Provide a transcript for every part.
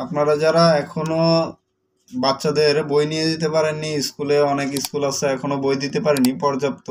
আপনারা যারা এখনো বাচ্চাদের বই নিয়ে দিতে পারেননি, স্কুলে অনেক স্কুল আছে এখনো বই দিতে পারেনি পর্যাপ্ত,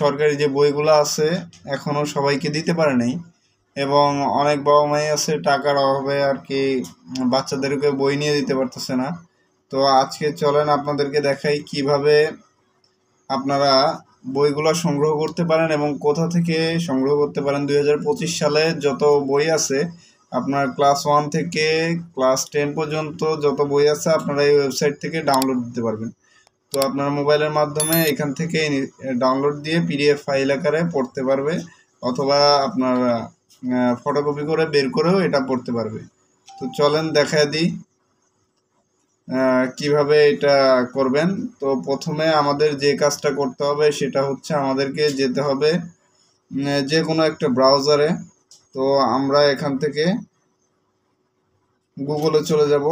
সরকারি যে বইগুলো আছে এখনো সবাইকে দিতে পারে নাই, এবং অনেক বাবা মাই আছে টাকার অভাবে আর কি বাচ্চাদেরকে বই নিয়ে দিতে পারতেছে না। তো আজকে চলেন আপনাদেরকে দেখাই কিভাবে আপনারা বইগুলো সংগ্রহ করতে পারেন এবং কোথা থেকে সংগ্রহ করতে পারেন। 2025 সালে যত বই আছে, আপনার ক্লাস 1 থেকে ক্লাস 10 পর্যন্ত যত বই আছে আপনারা এই ওয়েবসাইট থেকে ডাউনলোড দিতে পারবেন। তো আপনার মোবাইলের মাধ্যমে এখান থেকে ডাউনলোড দিয়ে পিডিএফ ফাইল আকারে পড়তে পারবে, অথবা আপনার ফটোকপি করে বের করেও এটা পড়তে পারবে। তো চলেন দেখায় দিই কিভাবে এটা করবেন। তো প্রথমে আমাদের যে কাজটা করতে হবে সেটা হচ্ছে আমাদেরকে যেতে হবে যে কোনো একটা ব্রাউজারে। তো আমরা এখান থেকে গুগলে চলে যাব।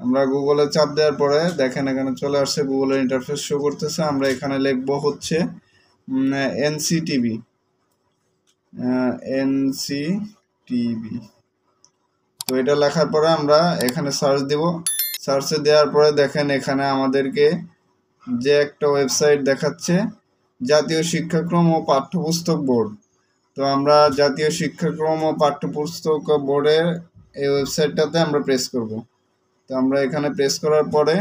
আমরা গুগলে চাপ দেওয়ার পরে দেখেন এখানে চলে আসছে, গুগলের ইন্টারফেস শো করতেছে। আমরা এখানে লিখব হচ্ছে এনসিটিভি, এনসিটিভি। তো এটা লেখার পরে আমরা এখানে সার্চ দিব। সার্চে দেওয়ার পরে দেখেন এখানে আমাদেরকে যে একটা ওয়েবসাইট দেখাচ্ছে, জাতীয় শিক্ষাক্রম ও পাঠ্যপুস্তক বোর্ড। তো আমরা জাতীয় শিক্ষাক্রম ও পাঠ্যপুস্তক বোর্ডের এই ওয়েবসাইটটাতে আমরা প্রেস করব। তো আমরা এখানে প্রেস করার পরে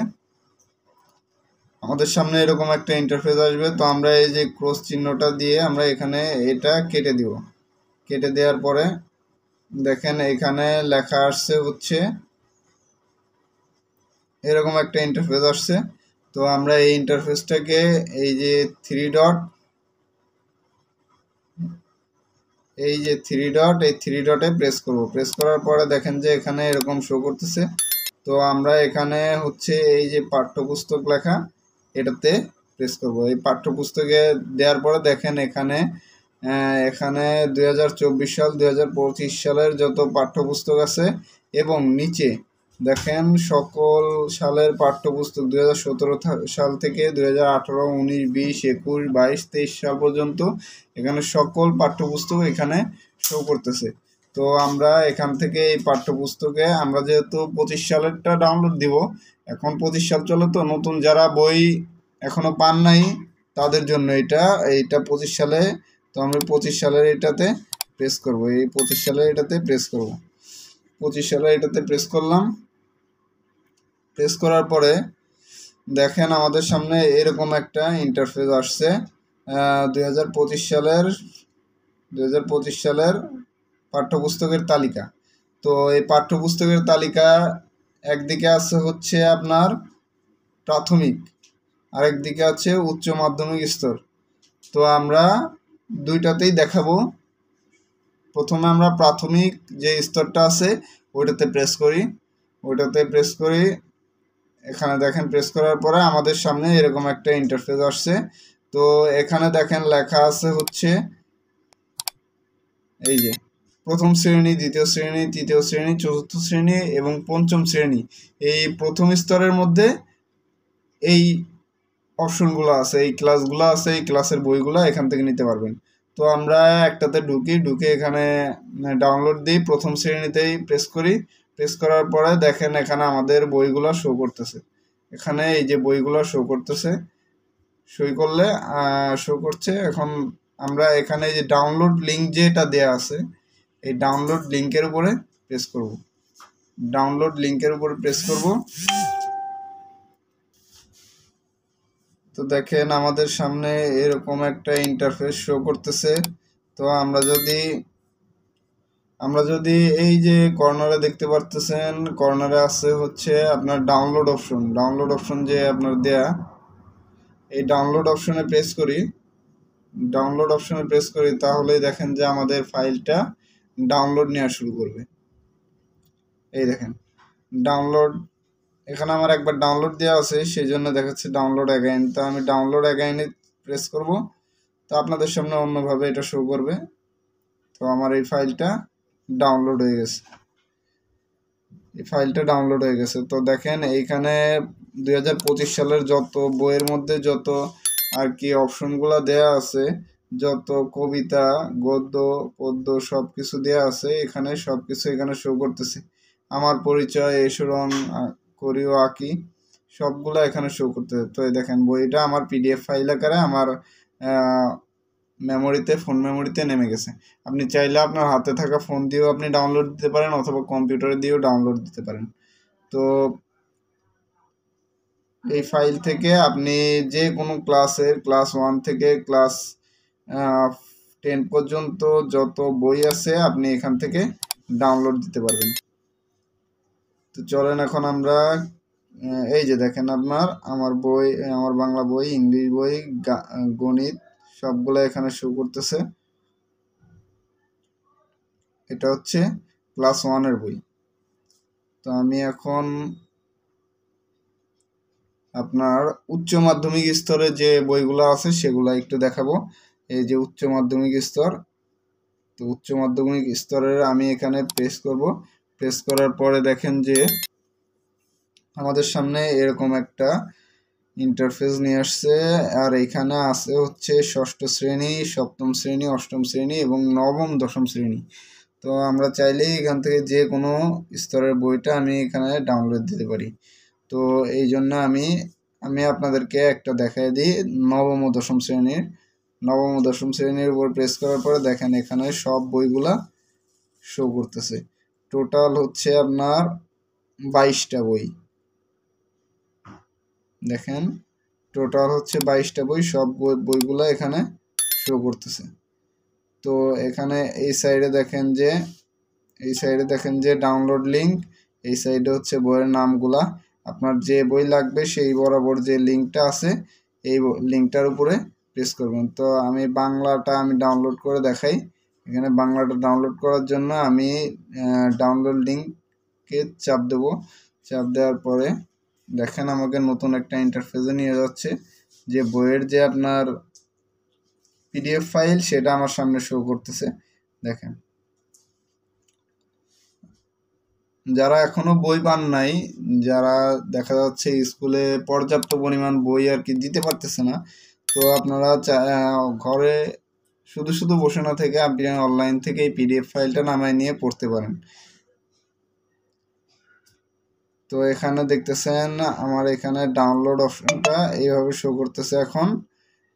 আমাদের সামনে এরকম একটা ইন্টারফেস আসবে। তো আমরা এই যে ক্রস চিহ্নটা দিয়ে আমরা এখানে এটা কেটে দিব। কেটে দেওয়ার পরে দেখেন এখানে লেখা আসছে হচ্ছে এরকম একটা ইন্টারফেস আসছে। তো আমরা এই ইন্টারফেসটাকে এই যে থ্রি ডট, এই থ্রি ডটে প্রেস করব। প্রেস করার পরে দেখেন যে এখানে এরকম শো করতেছে। তো আমরা এখানে হচ্ছে এই যে পাঠ্যপুস্তক লেখা, এটাতে প্রেস করব। এই পাঠ্যপুস্তকে দেওয়ার পরে দেখেন এখানে এখানে 2024 সাল 2025 সালের যত পাঠ্যপুস্তক আছে, এবং নিচে দেখেন সকল সালের পাঠ্যপুস্তক 2017 সাল থেকে 2018, 19, 20, 21, 22, 23 সাল পর্যন্ত এখানে সকল পাঠ্যপুস্তক এখানে শো করতেছে। তো আমরা এখান থেকে এই পাঠ্যপুস্তকে আমরা যেহেতু 25 সালেরটা ডাউনলোড দিব, এখন 25 সাল চলে, তো নতুন যারা বই এখনো পান নাই তাদের জন্য এইটা 25 সালে। তো আমরা 25 সালের এটাতে প্রেস করব, এই 25 সালের এটাতে প্রেস করব। 25 সালের এটাতে প্রেস করলাম। প্রেস করার পরে দেখেন আমাদের সামনে এরকম একটা ইন্টারফেস আসছে 2025 সালের পাঠ্যপুস্তকের তালিকা। তো এই পাঠ্যপুস্তকের তালিকা একদিকে আছে হচ্ছে আপনার প্রাথমিক, আরেকদিকে আছে উচ্চ মাধ্যমিক স্তর। তো আমরা দুইটাতেই দেখাবো। প্রথমে আমরা প্রাথমিক যে স্তরটা আছে ওইটাতে প্রেস করি। এখানে দেখেন প্রেস করার পরে আমাদের সামনে এরকম একটা ইন্টারফেস আসছে। তো এখানে দেখেন লেখা আছে হচ্ছে এই যে প্রথম শ্রেণী, দ্বিতীয় শ্রেণী, তৃতীয় শ্রেণী, চতুর্থ শ্রেণী এবং পঞ্চম শ্রেণী। এই প্রথম স্তরের মধ্যে এই অপশনগুলো আছে, এই ক্লাসগুলো আছে, এই ক্লাসের বইগুলো এখান থেকে নিতে পারবেন। তো আমরা একটাতে ঢুকে এখানে ডাউনলোড দিই, প্রথম শ্রেণীতেই প্রেস করি। প্রেস করার পরে দেখেন এখানে আমাদের বইগুলো শো করতেছে। এখানে এই যে বইগুলো শো করতেছে, সই করলে শো করছে। এখন আমরা এখানে এই যে ডাউনলোড লিঙ্ক যেটা দেয়া আছে, এই ডাউনলোড লিঙ্কের উপরে প্রেস করব। তো দেখেন আমাদের সামনে এরকম একটা ইন্টারফেস শো করতেছে। তো আমরা যদি এই যে কর্নারে দেখতে পারতেছেন, কর্নারে আছে হচ্ছে আপনার ডাউনলোড অপশন যে আপনার দেয়া, এই ডাউনলোড অপশনে প্রেস করি তাহলেই দেখেন যে আমাদের ফাইলটা ডাউনলোড নেওয়া শুরু করবে। এই দেখেন ডাউনলোড, এখানে আমার একবার ডাউনলোড দেওয়া আছে সেই জন্য দেখাচ্ছে ডাউনলোড অ্যাগাইন। তো আমি ডাউনলোড অ্যাগাইনে প্রেস করব। তো আপনাদের সামনে অন্যভাবে এটা শো করবে। তো আমার এই ফাইলটা ডাউনলোড হয়ে গেছে। তো দেখেন এইখানে 2025 সালের যত বইয়ের মধ্যে যত আর কি অপশনগুলো দেয়া আছে, যত কবিতা, গদ্য, পদ্য সব কিছু দেয়া আছে, এখানে সব কিছু এখানে শো করতেছে। আমার পরিচয়, এসুরং, করিও আঁকি, সবগুলো এখানে শো করতেছে। তো এই দেখেন বইটা আমার পিডিএফ ফাইল আকারে আমার মেমোরিতে, ফোন মেমোরিতে নেমে গেছে। আপনি চাইলে আপনার হাতে থাকা ফোন দিয়েও আপনি ডাউনলোড দিতে পারেন, অথবা কম্পিউটারে দিয়েও ডাউনলোড দিতে পারেন। তো এই ফাইল থেকে আপনি যে কোনো ক্লাসের, ক্লাস 1 থেকে ক্লাস 10 পর্যন্ত যত বই আছে আপনি এখান থেকে ডাউনলোড দিতে পারবেন। তো চলেন এখন আমরা এই যে দেখেন আপনার আমার বই, আমার বাংলা বই, ইংলিশ বই, গণিত সবগুলো এখানে শো করতেছে। এটা হচ্ছে ক্লাস 1-এর বই। তো আমি এখন আপনার উচ্চ মাধ্যমিক স্তরে যে বইগুলো আছে সেগুলো একটু দেখাবো। এই যে উচ্চ মাধ্যমিক স্তর, তো উচ্চ মাধ্যমিক স্তরের আমি এখানে প্রেস করব। প্রেস করার পরে দেখেন যে আমাদের সামনে এরকম একটা ইন্টারফেস নিয়ে আসছে। আর এখানে আছে হচ্ছে ষষ্ঠ শ্রেণী, সপ্তম শ্রেণী, অষ্টম শ্রেণী এবং নবম দশম শ্রেণী। তো আমরা চাইলেই এখান থেকে যে কোনো স্তরের বইটা আমি এখানে ডাউনলোড দিতে পারি। তো এই জন্য আমি আপনাদেরকে একটা দেখাই দিই নবম ও দশম শ্রেণীর। নবম ও দশম শ্রেণীর উপর প্রেস করার পরে দেখেন এখানে সব বইগুলা শো করতেছে। টোটাল হচ্ছে আপনার 22টা বই। দেখেন টোটাল হচ্ছে 22টা বই, সব বইগুলা এখানে শো করতেছে। তো এখানে এই সাইডে দেখেন যে ডাউনলোড লিঙ্ক, এই সাইডে হচ্ছে বইয়ের নামগুলা। আপনার যে বই লাগবে সেই বরাবর যে লিঙ্কটা আছে এই লিঙ্কটার উপরে প্রেস করবেন। তো আমি বাংলাটা ডাউনলোড করে দেখাই। এখানে বাংলাটা ডাউনলোড করার জন্য আমি ডাউনলোড লিঙ্কে চাপ দেব। চাপ দেওয়ার পরে দেখেন আমাকে নতুন একটা ইন্টারফেসে নিয়ে যাচ্ছে, যে বইয়ের যে আপনার পিডিএফ ফাইল সেটা আমার সামনে শো করতেছে। দেখেন যারা এখনো বই পান নাই, যারা দেখা যাচ্ছে স্কুলে পর্যাপ্ত পরিমাণ বই আর কি দিতে পারতেছে না, তো আপনারা ঘরে শুধু শুধু বসে না থেকে আপনি অনলাইন থেকে এই পিডিএফ ফাইলটা নামায় নিয়ে পড়তে পারেন। তো এখানে দেখতেছেন আমার এখানে ডাউনলোড অপশনটা এইভাবে শো করতেছে এখন।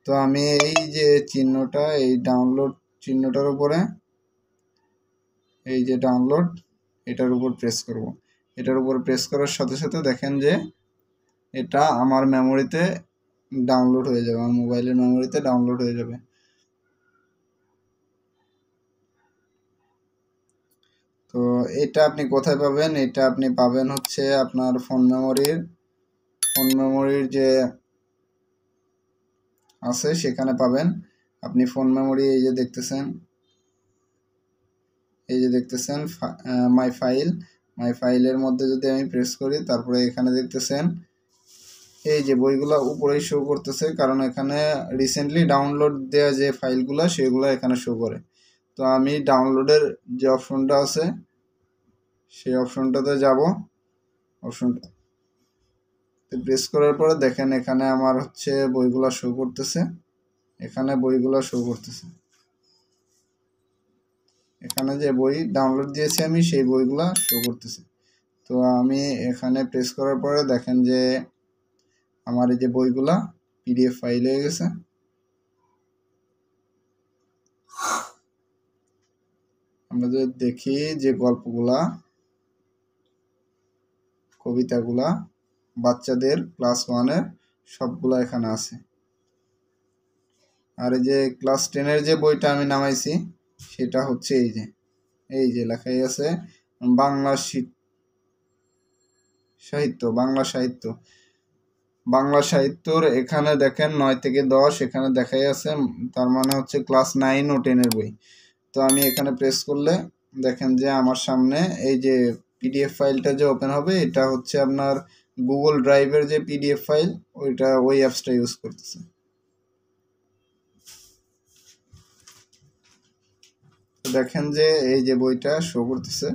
তো আমি এই যে চিহ্নটা, এই ডাউনলোড চিহ্নটার উপরে এই যে ডাউনলোড, এটার উপর প্রেস করব। এটার উপর প্রেস করার সাথে সাথে দেখেন যে এটা আমার মেমোরিতে ডাউনলোড হয়ে যাবে, আমার মোবাইলের মেমোরিতে ডাউনলোড হয়ে যাবে। তো এটা আপনি কোথায় পাবেন? এটা আপনি পাবেন হচ্ছে আপনার ফোন মেমোরির যে আছে সেখানে পাবেন। আপনি ফোন মেমোরি এই যে দেখতেছেন মাই ফাইলের মধ্যে যদি আমি প্রেস করি, তারপরে এখানে দেখতেছেন এই যে বইগুলো উপরেই শো করতেছে, কারণ এখানে রিসেন্টলি ডাউনলোড দেওয়া যে ফাইলগুলো সেগুলো এখানে শো করে। তো আমি ডাউনলোডের যে অপশনটা আছে সেই অপশনটাতে যাব। অপশনটা প্রেস করার পরে দেখেন এখানে আমার হচ্ছে বইগুলো শো করতেছে। এখানে বইগুলো শো করতেছে, এখানে যে বই ডাউনলোড দিয়েছি আমি সেই বইগুলা শো করতেছে। তো আমি এখানে প্রেস করার পরে দেখেন যে আমার এই যে বইগুলা পিডিএফ ফাইল হয়ে গেছে। আমরা যদি দেখি যে গল্পগুলা, কবিতাগুলা, বাচ্চাদের ক্লাস 1-এর সবগুলা এখানে আছে। আর এই যে ক্লাস 10-এর যে বইটা আমি নামাইছি সেটা হচ্ছে এই যে লেখাই আছে বাংলা সাহিত্য, বাংলা সাহিত্যর এখানে দেখেন 9 থেকে 10 এখানে দেখাই আছে, তার মানে হচ্ছে ক্লাস 9 ও 10-এর বই। তো আমি এখানে প্রেস করলে দেখেন যে আমার সামনে এই যে পিডিএফ ফাইলটা যে ওপেন হবে, এটা হচ্ছে আপনার গুগল ড্রাইভের যে পিডিএফ ফাইল, ওই অ্যাপসটা ইউজ করতেছে। দেখেন যে এই যে বইটা শো করতেছে,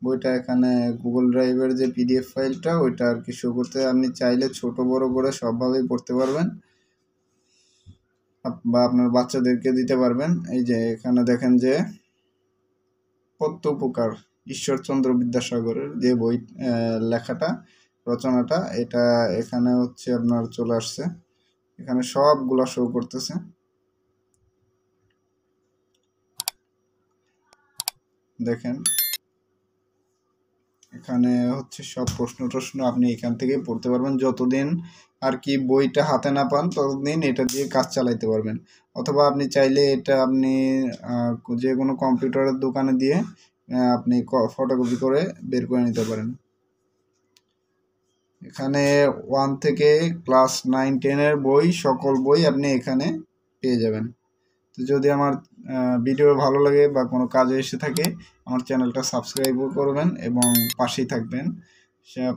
বইটা এখানে গুগল ড্রাইভের যে পিডিএফ ফাইলটা ওইটা আর কি শো করতে। আপনি চাইলে ছোট বড় করে সবভাবেই পড়তে পারবেন বা আপনার বাচ্চাদেরকে দিতে পারবেন। এই যে এখানে দেখেন যে কত উপকার, ঈশ্বরচন্দ্র বিদ্যাসাগরের যে বই লেখাটা রচনাটা, এটা এখানে হচ্ছে আপনার চলে আসছে। এখানে সবগুলা শো করতেছে। দেখেন এখানে হচ্ছে সব প্রশ্ন আপনি এখান থেকে পড়তে পারবেন। যতদিন আর কি বইটা হাতে না পান ততদিন এটা দিয়ে কাজ চালাইতে পারবেন। অথবা আপনি চাইলে এটা আপনি যে কোনো কম্পিউটারের দোকানে দিয়ে আপনি ফটোকপি করে বের করে নিতে পারেন। এখানে 1 থেকে ক্লাস 9, 10-এর বই, সকল বই আপনি এখানে পেয়ে যাবেন। তো যদি আমার ভিডিও ভালো লাগে বা কোনো কাজে এসে থাকে, আমার চ্যানেলটা সাবস্ক্রাইবও করবেন এবং পাশেই থাকবেন।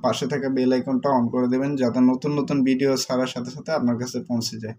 পাশে থাকা বেল আইকনটা অন করে দেবেন যাতে নতুন নতুন ভিডিও ছাড়ার সাথে সাথে আপনার কাছে পৌঁছে যায়।